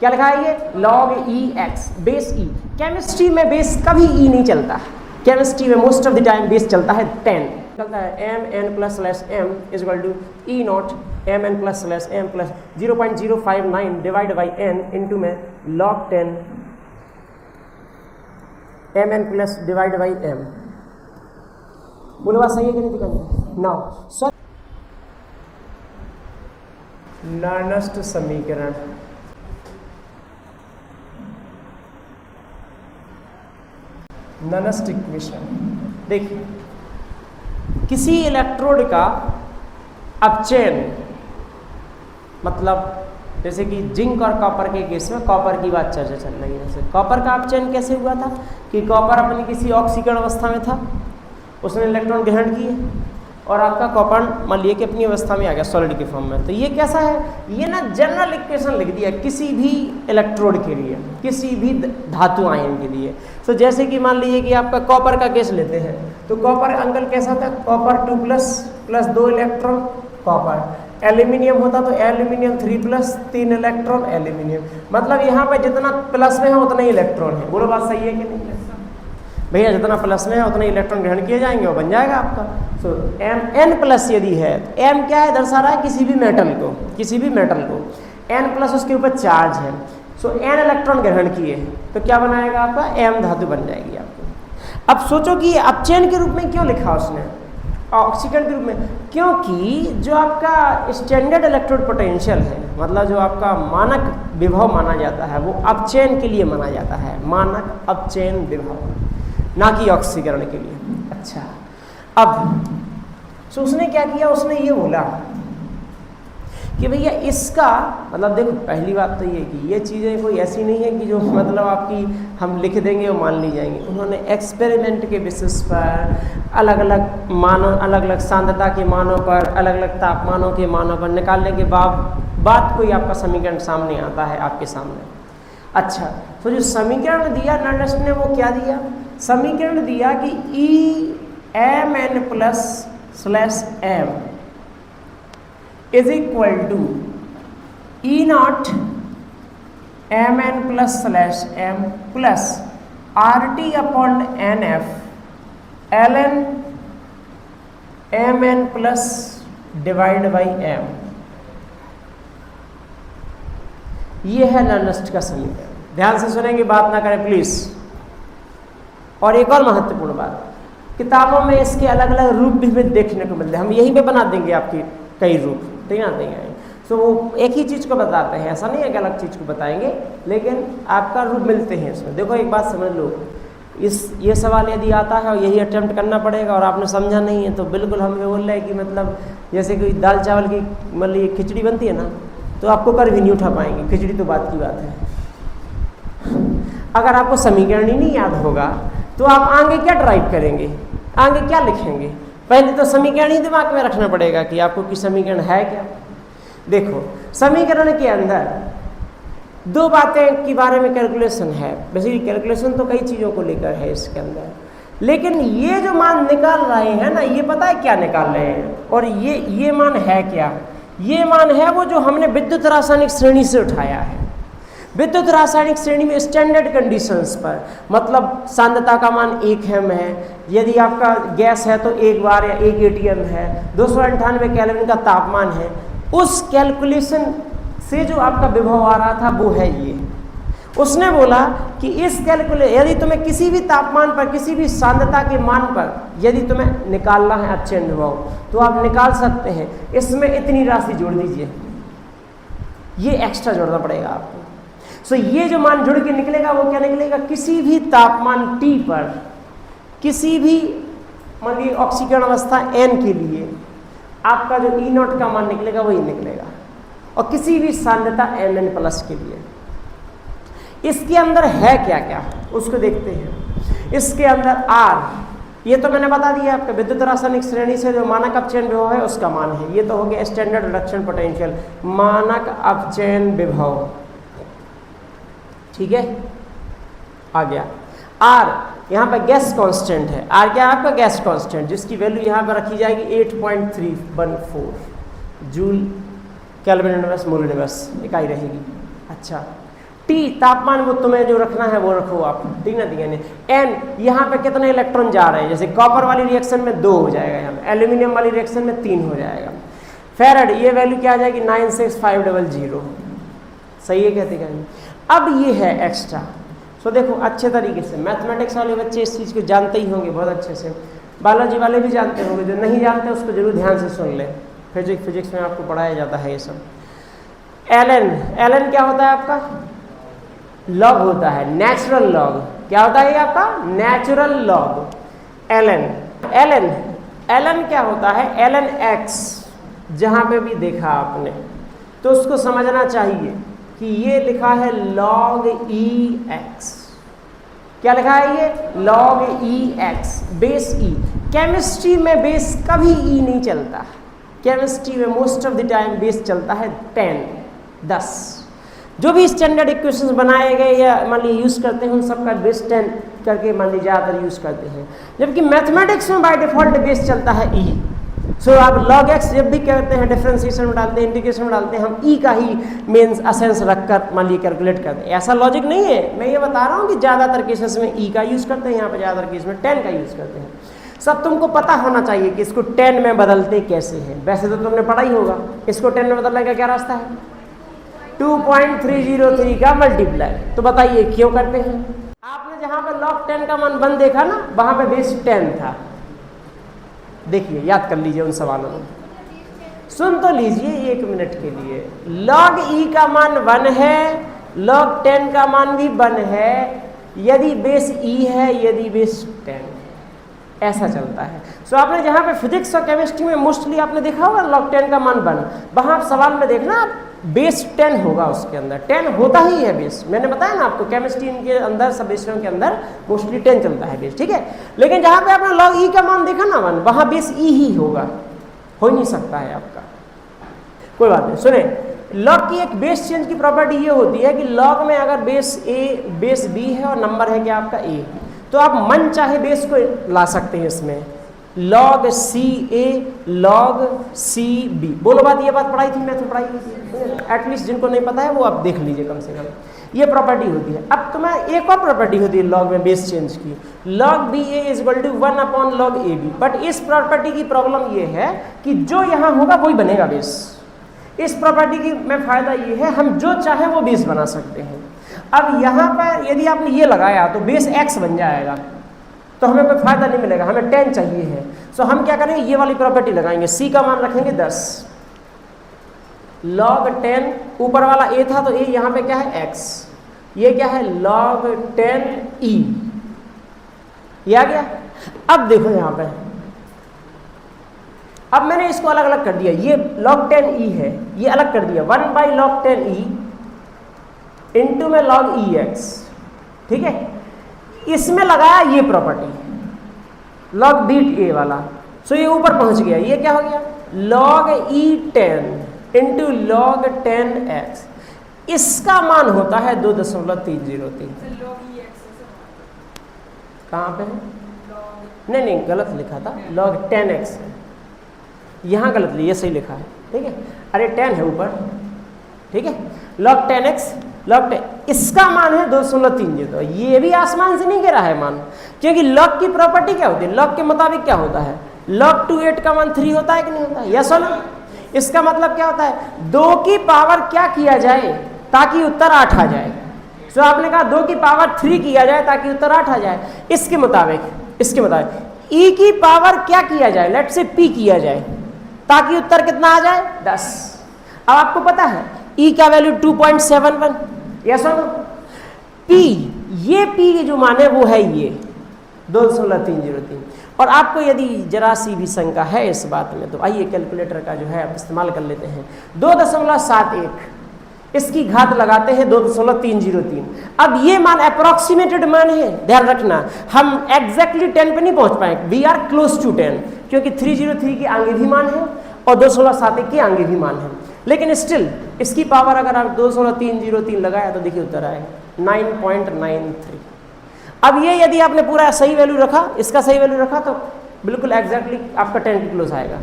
क्या लिखा है ये log e x base e। Chemistry में बेस कभी e नहीं चलता, केमिस्ट्री में most of the time base चलता है 10, चलता है m n plus slash m is equal to e not m n plus slash m plus 0.059 divide by n into में log 10 m n plus divide by m। बोलो बात सही है कि नहीं दिखाई? नाउ सो नर्नस्ट समीकरण, नर्नस्ट इक्वेशन। देखिए किसी इलेक्ट्रोड का अपचयन, मतलब जैसे कि जिंक और कॉपर के केस में कॉपर की बात चर्चा चल रही है, जैसे कॉपर का अपचयन कैसे हुआ था कि कॉपर अपनी किसी ऑक्सीकरण अवस्था में था, उसने इलेक्ट्रॉन ग्रहण किए और आपका कॉपर मान लिए कि अपनी अवस्था में आ गया सॉलिड के फॉर्म में। तो ये कैसा है, ये ना जनरल इक्वेशन लिख दिया किसी भी इलेक्ट्रोड के लिए, किसी भी धातु आयन के लिए। तो जैसे कि मान लीजिए कि आपका कॉपर का केस लेते हैं, तो कॉपर अंकल कैसा था, copper 2 plus 2 electron copper. Aluminium होता तो एल्यूमिनियम 3 प्लस 3 इलेक्ट्रॉन एल्यूमिनियम। मतलब यहाँ पे जितना प्लस में है उतना ही इलेक्ट्रॉन है। बोलो बात सही है कि नहीं भैया, जितना प्लस में है उतने इलेक्ट्रॉन ग्रहण किए जाएंगे और बन जाएगा आपका। सो एम एन प्लस यदि है तो एम क्या है, दर्शा रहा है किसी भी मेटल को, किसी भी मेटल को एन प्लस उसके ऊपर चार्ज है। सो एन इलेक्ट्रॉन ग्रहण किए तो क्या बनाएगा आपका, एम धातु बन जाएगी आपको। अब सोचो कि अपचयन के रूप में क्यों लिखा उसने, ऑक्सीकरण के रूप में, क्योंकि जो आपका स्टैंडर्ड इलेक्ट्रोड पोटेंशियल है, मतलब जो आपका मानक विभव माना जाता है, वो अपचयन के लिए माना जाता है, मानक अपचयन विभव, ना कि ऑक्सीकरण के लिए। अच्छा अब तो उसने क्या किया, उसने ये बोला कि भैया इसका मतलब देखो, पहली बात तो ये कि ये चीज़ें कोई ऐसी नहीं है कि जो मतलब आपकी हम लिख देंगे और मान ली जाएंगी। उन्होंने एक्सपेरिमेंट के बेसिस पर अलग अलग मानों, अलग अलग सांद्रता के मानों पर, अलग अलग तापमानों के मानों पर निकालने के बाद कोई आपका समीकरण सामने आता है आपके सामने। अच्छा तो जो समीकरण दिया नर्नस्ट ने वो क्या दिया, समीकरण दिया कि E M N plus slash M is equal to E not M N plus slash M plus R T upon N F L N M N plus divide by M. ये है Nernst का समीकरण। ध्यान से सुनेंगे, बात ना करें प्लीज। और एक और महत्वपूर्ण बात, किताबों में इसके अलग अलग रूप भी हमें देखने को मिलते हैं। हम यहीं पे बना देंगे आपके कई रूप, ठीक है देंगे। तो वो एक ही चीज़ को बताते हैं, ऐसा नहीं है कि अलग चीज़ को बताएंगे, लेकिन आपका रूप मिलते हैं इसमें। देखो एक बात समझ लो, ये सवाल यदि आता है और यही अटेम्प्ट करना पड़ेगा और आपने समझा नहीं है तो बिल्कुल हम ये बोल रहे हैं कि मतलब जैसे कोई दाल चावल की मतलब खिचड़ी बनती है ना, तो आपको कर भी नहीं उठा पाएंगे, खिचड़ी तो बात की बात है। अगर आपको समीकरण ही नहीं याद होगा तो आप आगे क्या ड्राइव करेंगे, आगे क्या लिखेंगे। पहले तो समीकरण ही दिमाग में रखना पड़ेगा कि आपको कि समीकरण है क्या। देखो समीकरण के अंदर दो बातें के बारे में कैलकुलेशन है। बेसिकली कैलकुलेशन तो कई चीज़ों को लेकर है इसके अंदर, लेकिन ये जो मान निकाल रहे हैं ना, ये पता है क्या निकाल रहे हैं, और ये मान है क्या, ये मान है वो जो हमने विद्युत रासायनिक श्रेणी से उठाया है। विद्युत रासायनिक श्रेणी में स्टैंडर्ड कंडीशंस पर, मतलब सांद्रता का मान 1 हेम है, यदि आपका गैस है तो 1 बार या 1 एटीएम है, 298 केल्विन का तापमान है, उस कैलकुलेशन से जो आपका विभव आ रहा था वो है ये। उसने बोला कि इस यदि तुम्हें किसी भी तापमान पर, किसी भी सांद्रता के मान पर यदि तुम्हें निकालना है अपचयन विभव, तो आप निकाल सकते हैं। इसमें इतनी राशि जोड़ दीजिए, ये एक्स्ट्रा जोड़ना पड़ेगा आपको। सो ये जो मान जुड़ के निकलेगा वो क्या निकलेगा, किसी भी तापमान T पर, किसी भी मान लीजिए ऑक्सीकरण अवस्था N के लिए आपका जो E नॉट का मान निकलेगा वही निकलेगा, और किसी भी सांद्रता Mn प्लस के लिए। इसके अंदर है क्या क्या उसको देखते हैं। इसके अंदर R, ये तो मैंने बता दिया आपका विद्युत रासायनिक श्रेणी से जो मानक अपचयन विभव है उसका मान है। ये तो हो गया स्टैंडर्ड रिडक्शन पोटेंशियल, मानक अपचयन विभव, ठीक है। आ गया R, यहाँ पर गैस कांस्टेंट है। R क्या है आपका, गैस कांस्टेंट, जिसकी वैल्यू यहाँ पर रखी जाएगी 8.314 joule kelvin inverse mole inverse इकाई रहेगी। अच्छा T तापमान वो तुम्हें जो रखना है वो रखो आप, ठीक ना, दिया नहीं। N यहाँ पे कितने इलेक्ट्रॉन जा रहे हैं, जैसे कॉपर वाली रिएक्शन में 2 हो जाएगा, यहाँ पे एल्यूमिनियम वाली रिएक्शन में 3 हो जाएगा। फेरेड ये वैल्यू क्या आ जाएगी 96500, सही है कहते हैं। अब ये है एक्स्ट्रा। सो देखो अच्छे तरीके से मैथमेटिक्स वाले बच्चे इस चीज़ को जानते ही होंगे बहुत अच्छे से, बायोलॉजी वाले भी जानते होंगे, जो नहीं जानते उसको जरूर ध्यान से सुन लें, फिजिक्स में आपको पढ़ाया जाता है ये सब। एलन क्या होता है आपका, लॉग होता है, नेचुरल लॉग। क्या होता है ये आपका नेचुरल लॉग। एलन क्या होता है, एलन एक्स, जहां पे भी देखा आपने तो उसको समझना चाहिए कि ये लिखा है लॉग ई एक्स। क्या लिखा है ये, लॉग ई एक्स, बेस ई। केमिस्ट्री में बेस कभी ई नहीं चलता, केमिस्ट्री में most of the time base चलता है 10। जो भी स्टैंडर्ड इक्वेशंस बनाए गए या मान लीजिए यूज़ करते हैं उन सब का बेस 10 करके मान लीजिए ज़्यादातर यूज़ करते हैं, जबकि मैथमेटिक्स में बाय डिफॉल्ट बेस चलता है ई। सो आप लॉग एक्स जब भी कहते हैं डिफरेंशिएशन में डालते हैं, इंटीग्रेशन में डालते हैं, हम ई का ही मेन असेंस रखकर मान लीजिए कैलकुलेट करते हैं। ऐसा लॉजिक नहीं है, मैं ये बता रहा हूँ कि ज़्यादातर केसेस में ई का यूज़ करते हैं, यहाँ पर ज़्यादातर केस में 10 का यूज़ करते हैं। सब तुमको पता होना चाहिए कि इसको 10 में बदलते कैसे हैं। वैसे तो तुमने पढ़ा ही होगा, इसको 10 में बदलने का क्या रास्ता है, 2.303 का मल्टीप्लाई। तो बताइए क्यों करते हैं। आपने जहां पे log 10 का मान 1 देखा ना, वहां पे बेस 10 था। देखिए याद कर लीजिए उन सवालों में, सुन तो लीजिए 1 मिनट के लिए। log e का मान 1 है, log 10 का मान भी 1 है, यदि बेस e है, यदि बेस 10, ऐसा चलता है। सो आपने जहाँ पे फिजिक्स और केमिस्ट्री में मोस्टली आपने देखा होगा log 10 का मान 1, वहाँ आप सवाल में देखना बेस 10 होगा, उसके अंदर 10 होता ही है बेस। मैंने बताया ना आपको केमिस्ट्री के अंदर सब विषयों के अंदर मोस्टली 10 चलता है बेस, ठीक है। लेकिन जहाँ पे आपने log e का मान देखा ना 1, वहाँ बेस e ही होगा, हो नहीं सकता है आपका, कोई बात नहीं। सुने, log की एक बेस चेंज की प्रॉपर्टी ये होती है कि log में अगर बेस a बेस b है और नंबर है क्या आपका a, तो आप मन चाहे बेस को ला सकते हैं इसमें, log c a log c b। बोलो बात, ये बात पढ़ाई थी, मैं तो पढ़ाई थी, एटलीस्ट जिनको नहीं पता है वो आप देख लीजिए कम से कम, ये प्रॉपर्टी होती है। अब तुम्हें एक और प्रॉपर्टी होती है log में बेस चेंज की, log b a is equal to 1 upon log a b। But इस प्रॉपर्टी की प्रॉब्लम ये है कि जो यहाँ होगा वही बनेगा बेस। इस प्रॉपर्टी की में फायदा ये है, हम जो चाहे वो बेस बना सकते हैं। अब यहाँ पर यदि आपने ये लगाया तो बेस x बन जाएगा, तो हमें कोई फायदा नहीं मिलेगा, हमें 10 चाहिए है। सो हम क्या करेंगे, ये वाली प्रॉपर्टी लगाएंगे, c का मान रखेंगे 10, log 10 ऊपर वाला a था तो a यहाँ पे क्या है x, ये क्या है log 10 e, ये आ गया। अब देखो यहाँ पे, अब मैंने इसको अलग अलग कर दिया, ये log 10 e है, ये अलग कर दिया, 1 by log 10 e इंटू में log e x, ठीक है। इसमें लगाया ये प्रॉपर्टी log बीट a वाला, सो ये ऊपर पहुंच गया, ये क्या हो गया log e 10 into log 10 x, इसका मान होता है 2.303। कहाँ पे है, नहीं गलत लिखा था, log 10x है, यहाँ गलत लिया, सही लिखा है, ठीक है। अरे 10 है ऊपर, ठीक है, log 10x log 10, इसका मान है 2.303। ये भी आसमान से नहीं गिरा है मान, क्योंकि log की प्रॉपर्टी क्या होती है, log के मुताबिक क्या होता है, log 2 8 का मान 3 होता है कि नहीं होता है, यस और नो। इसका मतलब क्या होता है, 2 की पावर क्या किया जाए ताकि उत्तर 8 आ जाए। सो आपने कहा 2 की पावर 3 किया जाए ताकि उत्तर 8 आ जाए। इसके मुताबिक e की पावर क्या किया जाए, लेट से p किया जाए ताकि उत्तर कितना आ जाए 10। अब आपको पता है e का वैल्यू 2.71, यस और नो। p, ये p की जो मान है वो है ये 2.303। और आपको यदि जरा सी भी शंका है इस बात में तो आइए कैलकुलेटर का जो है आप इस्तेमाल कर लेते हैं। 2.71 इसकी घात लगाते हैं 2.303। अब ये मान अप्रोक्सीमेटेड मान है, ध्यान रखना, हम एग्जैक्टली 10 पे नहीं पहुंच पाए, वी आर क्लोज टू 10, क्योंकि 303 के आगे भी मान है और 2.71 के आगे भी मान है, लेकिन स्टिल इसकी पावर अगर आप 2.303 लगाया तो देखिए उत्तर आएगा 9.93। अब ये यदि आपने पूरा सही वैल्यू रखा, इसका सही वैल्यू रखा तो बिल्कुल एग्जैक्टली आपका 10 के क्लोज आएगा।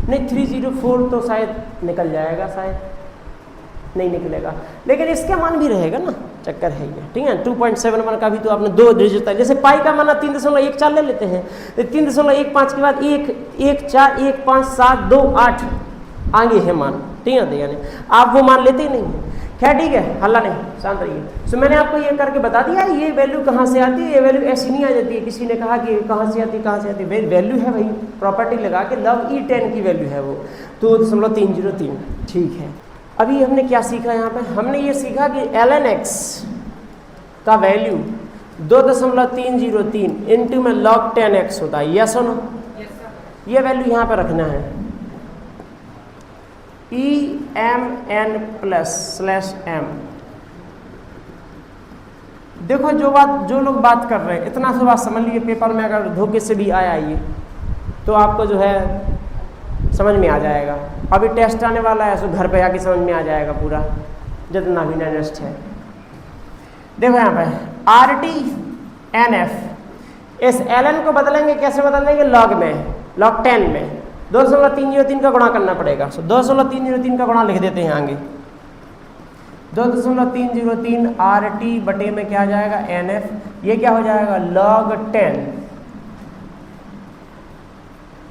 नहीं 304 तो शायद निकल जाएगा, शायद नहीं निकलेगा, लेकिन इसके मान भी रहेगा ना, चक्कर है ये, ठीक है। 2.71 का भी तो आपने 2 डिजिट था, जैसे पाई का माना 3.14 ले लेते हैं, तो 3.15 के बाद 1 1 4 1 5 7 2 8 आगे है मान, ठीक है। यानी आप वो मान लेते ही नहीं हैं। खैर ठीक है, हल्ला नहीं, शांत रहिए। सो मैंने आपको ये करके बता दिया ये वैल्यू कहाँ से आती है, ये वैल्यू ऐसी नहीं आ जाती है। किसी ने कहा कि कहाँ से आती है, वैल्यू है भाई, प्रॉपर्टी लगा के log E10 की वैल्यू है वो 2.303, ठीक है। अभी हमने क्या सीखा यहाँ पे, हमने ये सीखा कि ln x का वैल्यू 2.303 इंटू में log 10x होता है, यस और नो? ये वैल्यू यहाँ पर रखना है, EMN + m। देखो जो लोग बात कर रहे हैं, इतना सा बात समझ लीजिए, पेपर में अगर धोखे से भी आया ये तो आपको जो है समझ में आ जाएगा। अभी टेस्ट आने वाला है, सो घर पे आके समझ में आ जाएगा पूरा, जितना भी नेक्स्ट है। देखो यहाँ पे RTNF, इस ln को बदलेंगे, कैसे बदल देंगे, log में, log 10 में 2.303 का गुणा करना पड़ेगा। सो 2.303 का गुणा लिख देते हैं आगे, 2.303 RT बटे में क्या आ जाएगा, NF, ये क्या हो जाएगा, log 10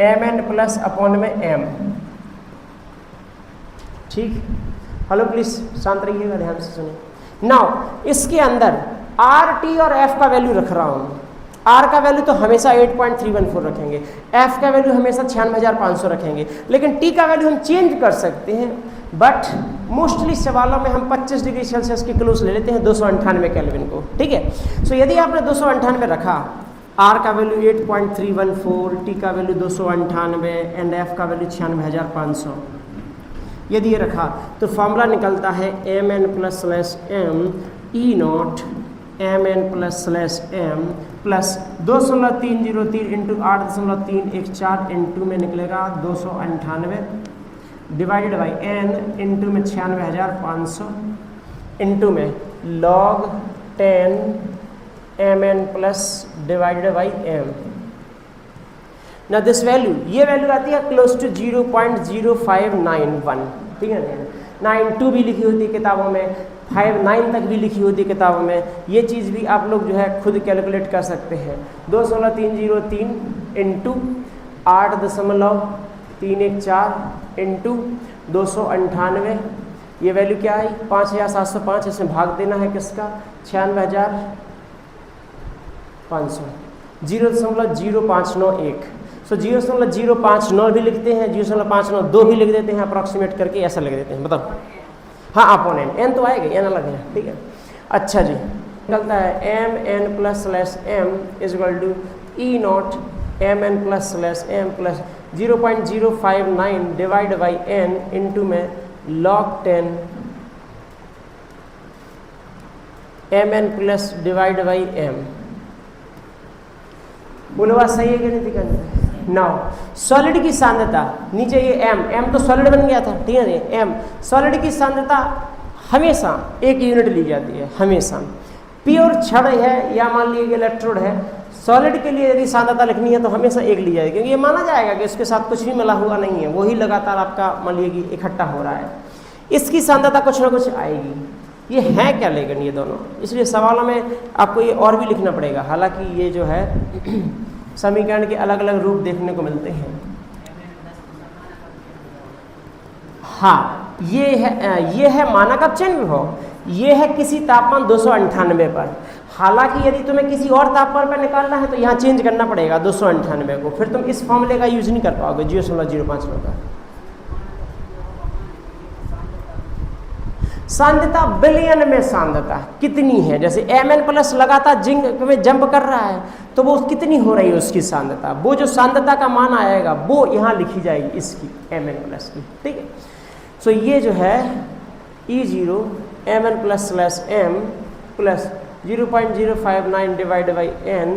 MN प्लस अपॉन में M, ठीक। हेलो प्लीज शांत रहिएगा, ध्यान से सुनिए। नाउ इसके अंदर RT और F का वैल्यू रख रहा हूँ। R का वैल्यू तो हमेशा 8.314 रखेंगे, F का वैल्यू हमेशा 96,500 रखेंगे, लेकिन T का वैल्यू हम चेंज कर सकते हैं, बट मोस्टली सवालों में हम 25 डिग्री सेल्सियस के क्लोज ले लेते हैं 298 केल्विन को, ठीक है। सो यदि आपने 298 रखा, R का वैल्यू 8.314, T का वैल्यू 298 एंड F का वैल्यू 96,500, यदि ये रखा तो फॉर्मूला निकलता है MN + M E0 MN + M plus 2.303 into 8.314 into में निकलेगा 298 डिवाइडेड बाई n इंटू में 96,500 इंटू में log 10 MN plus divided by M। ना दिस वैल्यू, ये वैल्यू आती है क्लोज टू 0.0591, ठीक है। 92 भी लिखी होती है किताबों में, 59 तक भी लिखी होती है किताबों में। ये चीज़ भी आप लोग जो है खुद कैलकुलेट कर सकते हैं। 2.303 इंटू 8.314 इंटू 298, ये वैल्यू क्या आई, 5,705। इसमें भाग देना है किसका, 96,500, 0.0591। सो 0.059 भी लिखते हैं, 0.592 भी लिख देते हैं, अप्रॉक्सीमेट करके ऐसा लिख देते हैं, बताओ। हाँ अपोनेंट, n तो आएगा, n अलग है, ठीक है। अच्छा जी, निकलता है MN + M = E0 MN + M plus 0.059 divide by n into में log 10 MN plus divide by M। बोलो बात सही है कि नहीं, दिक्कत? नाउ सॉलिड की सांद्रता, नीचे ये m तो सॉलिड बन गया था, ठीक है। m सॉलिड की सांद्रता हमेशा 1 यूनिट ली जाती है, हमेशा। प्योर छड़ है या मान लीजिए इलेक्ट्रोड है, सॉलिड के लिए यदि सांद्रता लिखनी है तो हमेशा 1 ली जाएगी, क्योंकि ये माना जाएगा कि इसके साथ कुछ भी मिला हुआ नहीं है, वही लगातार आपका मान लीजिए कि इकट्ठा हो रहा है, इसकी सांद्रता कुछ ना कुछ आएगी। ये है क्या लेकिन ये दोनों, इसलिए सवालों में आपको ये और भी लिखना पड़ेगा। हालांकि ये जो है समीकरण के अलग अलग रूप देखने को मिलते हैं। हाँ ये है मानक अपचयन विभव, ये है किसी तापमान 298 पर। हालांकि यदि तुम्हें किसी और तापमान पर निकालना है तो यहाँ चेंज करना पड़ेगा 298 को, फिर तुम इस फॉर्मूले का यूज नहीं कर पाओगे 0.059 का। सांद्रता बिलियन में सांद्रता कितनी है, जैसे MN प्लस लगातार जिंक में जंप कर रहा है तो वो कितनी हो रही है उसकी सांद्रता, वो जो सांद्रता का मान आएगा वो यहाँ लिखी जाएगी इसकी MN प्लस की, ठीक है। सो ये जो है E0 MN plus M plus 0.059 divide by n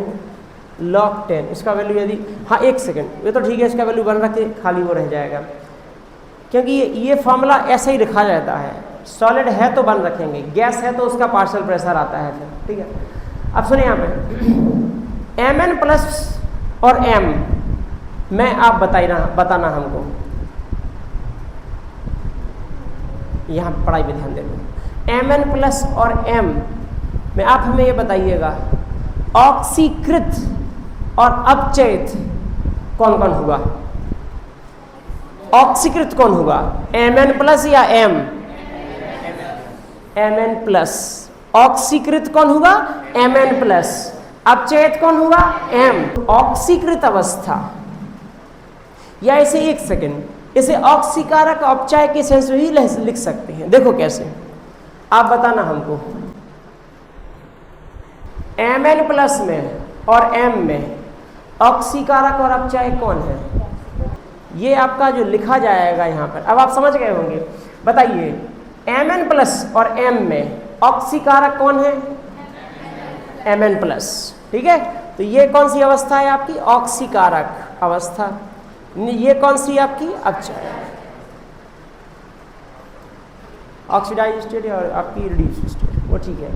log 10, इसका वैल्यू यदि, हाँ एक सेकेंड, ये तो ठीक है, इसका वैल्यू बन रखे खाली वो रह जाएगा, क्योंकि ये फॉर्मूला ऐसा ही लिखा जाता है। सॉलिड है तो बन रखेंगे, गैस है तो उसका पार्शियल प्रेशर आता है फिर, ठीक है। अब सुनिए यहाँ पे MN प्लस और M में आप बताना हमको यहाँ पढ़ाई पे ध्यान देना। Mn+ और M में आप हमें ये बताइएगा ऑक्सीकृत और अपचयित कौन कौन होगा? ऑक्सीकृत कौन होगा, Mn+ या M? Mn+। ऑक्सीकृत कौन होगा? Mn+। अपचयित कौन होगा? M। ऑक्सीकृत अवस्था, या इसे एक सेकेंड, इसे ऑक्सीकारक अपचय के सेंस में ही लिख सकते हैं। देखो कैसे, आप बताना हमको। Mn+ में और M में ऑक्सीकारक और अपचय कौन है? ये आपका जो लिखा जाएगा यहाँ पर, अब आप समझ गए होंगे। बताइए, Mn+ और M में ऑक्सीकारक कौन है? Mn+। ठीक है, तो ये कौन सी अवस्था है आपकी? ऑक्सीकारक अवस्था। ये कौन सी आपकी? अपचय, ऑक्सीडाइज्ड स्टेट और आपकी रिड्यूस्ड स्टेट, वो ठीक है।